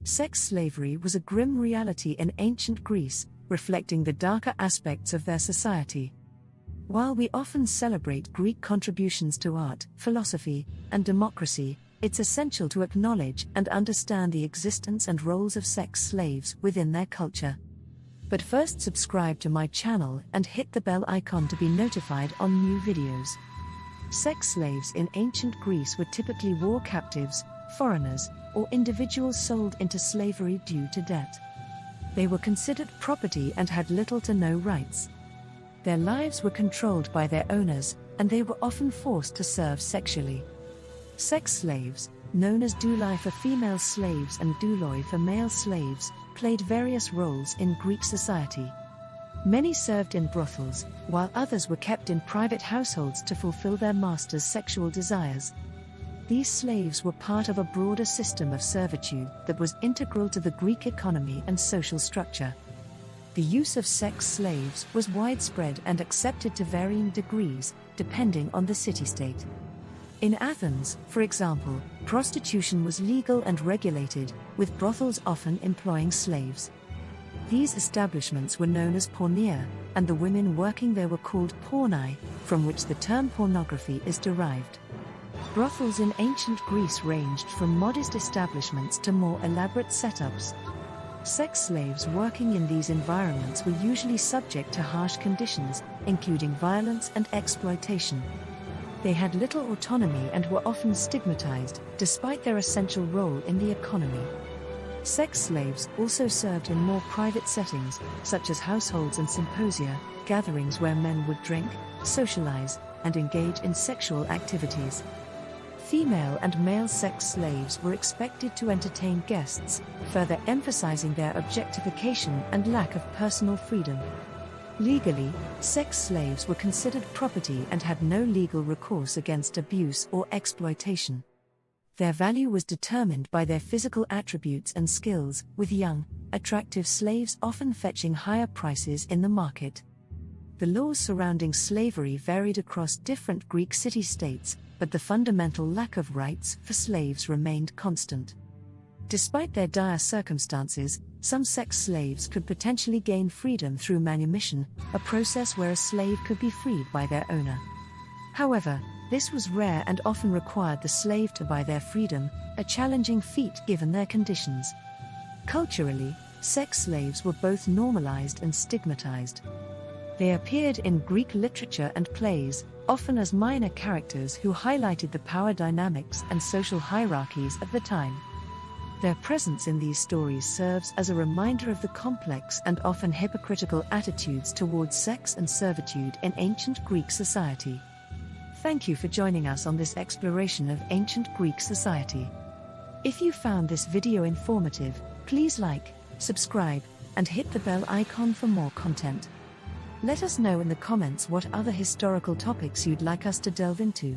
Sex slavery was a grim reality in ancient Greece, reflecting the darker aspects of their society. While we often celebrate Greek contributions to art, philosophy, and democracy, it's essential to acknowledge and understand the existence and roles of sex slaves within their culture. But first, subscribe to my channel and hit the bell icon to be notified on new videos. Sex slaves in ancient Greece were typically war captives, foreigners, or individuals sold into slavery due to debt. They were considered property and had little to no rights. Their lives were controlled by their owners, and they were often forced to serve sexually. Sex slaves, known as douloi for female slaves and douloi for male slaves, played various roles in Greek society. Many served in brothels, while others were kept in private households to fulfill their masters' sexual desires. These slaves were part of a broader system of servitude that was integral to the Greek economy and social structure. The use of sex slaves was widespread and accepted to varying degrees, depending on the city-state. In Athens, for example, prostitution was legal and regulated, with brothels often employing slaves. These establishments were known as porneia, and the women working there were called pornai, from which the term pornography is derived. Brothels in ancient Greece ranged from modest establishments to more elaborate setups. Sex slaves working in these environments were usually subject to harsh conditions, including violence and exploitation. They had little autonomy and were often stigmatized, despite their essential role in the economy. Sex slaves also served in more private settings, such as households and symposia, gatherings where men would drink, socialize, and engage in sexual activities. Female and male sex slaves were expected to entertain guests, further emphasizing their objectification and lack of personal freedom. Legally, sex slaves were considered property and had no legal recourse against abuse or exploitation. Their value was determined by their physical attributes and skills, with young, attractive slaves often fetching higher prices in the market. The laws surrounding slavery varied across different Greek city-states, but the fundamental lack of rights for slaves remained constant. Despite their dire circumstances, some sex slaves could potentially gain freedom through manumission, a process where a slave could be freed by their owner. However, this was rare and often required the slave to buy their freedom, a challenging feat given their conditions. Culturally, sex slaves were both normalized and stigmatized. They appeared in Greek literature and plays, often as minor characters who highlighted the power dynamics and social hierarchies of the time. Their presence in these stories serves as a reminder of the complex and often hypocritical attitudes towards sex and servitude in ancient Greek society. Thank you for joining us on this exploration of ancient Greek society. If you found this video informative, please like, subscribe, and hit the bell icon for more content. Let us know in the comments what other historical topics you'd like us to delve into.